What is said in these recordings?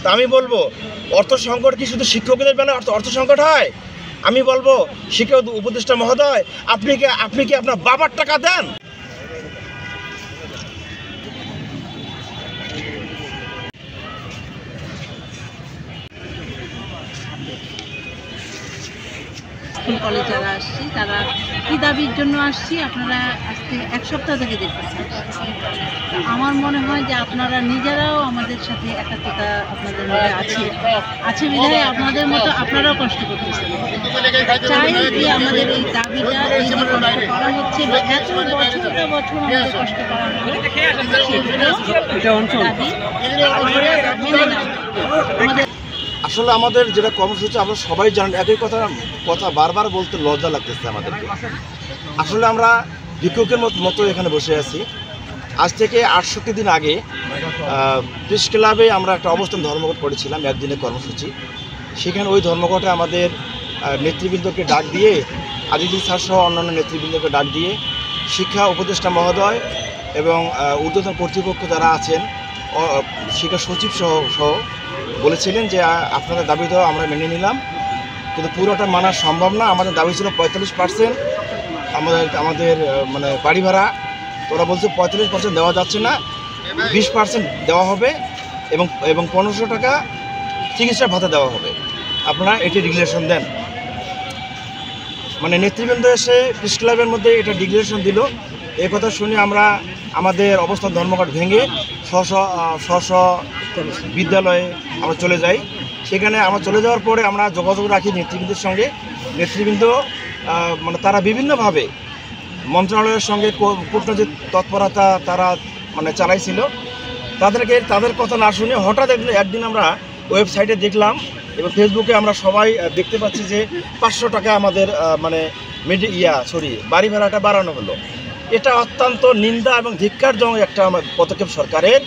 তা আমি বলবো অর্থ সংকট কি শুধু শিক্ষকদের বেলায় অর্থ সংকট হয়? আমি বলবো শিক্ষক উপদেষ্টা মহোদয়, আপনি কি আপনার বাবার টাকা দেন? স্কুল কলেজ যারা আসছি তারা কী দাবির জন্য আসছি আপনারা আজকে এক সপ্তাহ থেকে দেখতেছেন। আমার মনে হয় যে আপনারা নিজেরাও আমাদের সাথে একাত্মতা আপনাদের মধ্যে আছে বিধায় আপনাদের মতো আপনারাও কষ্ট করতেছেন। চাই যে আমাদের এই দাবিটা, এই যে কষ্ট করা হচ্ছে বা এত বছরটা বছর আমাদের কষ্ট করা হলো আমাদের আসলে আমাদের যেটা কর্মসূচি আমরা সবাই জানেন, একই কথা বারবার বলতে লজ্জা লাগতেছে আমাদেরকে। আসলে আমরা ভিক্ষুকের মতো এখানে বসে আছি। আজ থেকে ৬৮ দিন আগে প্রেস ক্লাবে আমরা একটা অবস্থান ধর্মঘট করেছিলাম, একদিনের কর্মসূচি। সেখানে ওই ধর্মঘটে আমাদের নেতৃবৃন্দকে ডাক দিয়ে, আজিজুল স্যার সহ অন্যান্য নেতৃবৃন্দকে ডাক দিয়ে শিক্ষা উপদেষ্টা মহোদয় এবং ঊর্ধ্বতন কর্তৃপক্ষ যারা আছেন, শিক্ষা সচিব সহ বলেছিলেন যে আপনাদের দাবি তো আমরা মেনে নিলাম, কিন্তু পুরোটা মানা সম্ভব না। আমাদের দাবি ছিল 45% আমাদের মানে বাড়ি ভাড়া। তোরা বলছে 45% দেওয়া যাচ্ছে না, 20% দেওয়া হবে এবং 1500 টাকা চিকিৎসা ভাতা দেওয়া হবে। আপনারা এটি ডিক্লারেশন দেন। মানে নেতৃবৃন্দ এসে প্রেস ক্লাবের মধ্যে এটা ডিক্লারেশন দিল। এই কথা শুনে আমরা আমাদের অবস্থান ধর্মঘট ভেঙে স্ব বিদ্যালয়ে আমরা চলে যাই। সেখানে আমরা চলে যাওয়ার পরে আমরা যোগাযোগ রাখি নেতৃবৃন্দের সঙ্গে। নেতৃবৃন্দ মানে তারা বিভিন্নভাবে মন্ত্রণালয়ের সঙ্গে কূটনৈতিক তৎপরতা তারা মানে চালাইছিল। তাদের কথা না শুনে হঠাৎ একদিন আমরা ওয়েবসাইটে দেখলাম এবং ফেসবুকে আমরা সবাই দেখতে পাচ্ছি যে 500 টাকা আমাদের মানে বাড়ি ভাড়াটা বাড়ানো হলো। এটা অত্যন্ত নিন্দা এবং ধিক্কারজনক একটা পদক্ষেপ সরকারের।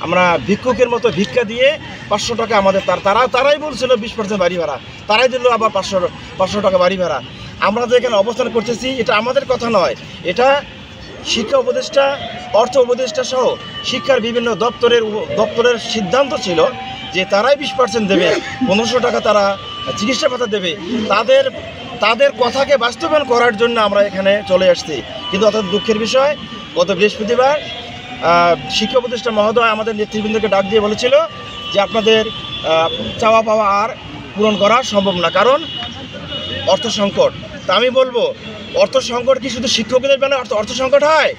আমরা ভিক্ষুকের মতো ভিক্ষা দিয়ে 500 টাকা আমাদের তারাই বলছিল 20% বাড়ি ভাড়া, তারাই দিল আবার 500 টাকা বাড়ি ভাড়া। আমরা যে এখানে অবস্থান করতেছি এটা আমাদের কথা নয়, এটা শিক্ষা উপদেষ্টা, অর্থ উপদেষ্টা সহ শিক্ষার বিভিন্ন দপ্তরের সিদ্ধান্ত ছিল যে তারাই 20% দেবে, 1500 টাকা তারা চিকিৎসা ভাতা দেবে। তাদের কথাকে বাস্তবায়ন করার জন্য আমরা এখানে চলে আসছি। কিন্তু অত্যন্ত দুঃখের বিষয়, গত বৃহস্পতিবার শিক্ষা উপদেষ্টা মহোদয় আমাদের নেতৃবৃন্দকে ডাক দিয়ে বলেছিল যে আপনাদের চাওয়া পাওয়া আর পূরণ করা সম্ভব না, কারণ অর্থ সংকট। তা আমি বলবো অর্থ সংকট কি শুধু শিক্ষকদের বেলায় অর্থ সংকট হয়?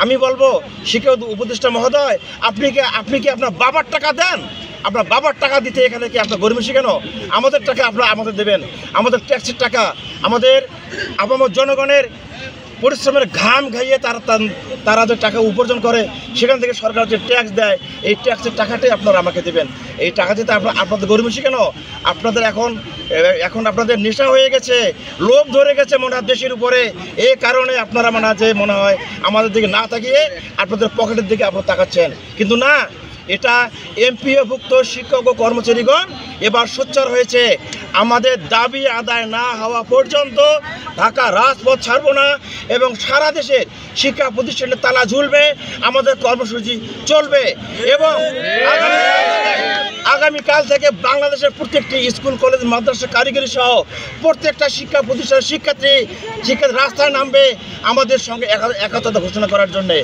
আমি বলবো শিক্ষা উপদেষ্টা মহোদয়, আপনি কি আপনার বাবার টাকা দেন? আপনার বাবার টাকা দিতে এখানে কি আপনার গরিমসি কেন? আমাদের টাকা আপনারা আমাদের দেবেন, আমাদের ট্যাক্সের টাকা, আমাদের আপামর জনগণের পরিশ্রমের ঘাম খাইয়ে তারা যে টাকা উপার্জন করে সেখান থেকে সরকার যে ট্যাক্স দেয়, এই ট্যাক্সের টাকাটাই আপনারা আমাকে দেবেন। এই টাকা দিতে আপনাদের গরিমসি কেন? আপনাদের এখন আপনাদের নেশা হয়ে গেছে, লোভ ধরে গেছে মনে হয় দেশের উপরে। এই কারণে আপনারা মনে হয় আমাদের দিকে না তাকিয়ে আপনাদের পকেটের দিকে আপনারা তাকাচ্ছেন। কিন্তু না, এটা এমপিওভুক্ত শিক্ষক ও কর্মচারীগণ এবার সোচ্চার হয়েছে। আমাদের দাবি আদায় না হওয়া পর্যন্ত ঢাকা রাজপথ ছাড়ব না এবং সারা দেশের শিক্ষা প্রতিষ্ঠানে তালা ঝুলবে, আমাদের কর্মসূচি চলবে। এবং আগামীকাল থেকে বাংলাদেশের প্রত্যেকটি স্কুল, কলেজ, মাদ্রাসা, কারিগরি সহ প্রত্যেকটা শিক্ষা প্রতিষ্ঠানের শিক্ষার্থী রাস্তায় নামবে আমাদের সঙ্গে একাত্মতা ঘোষণা করার জন্যে।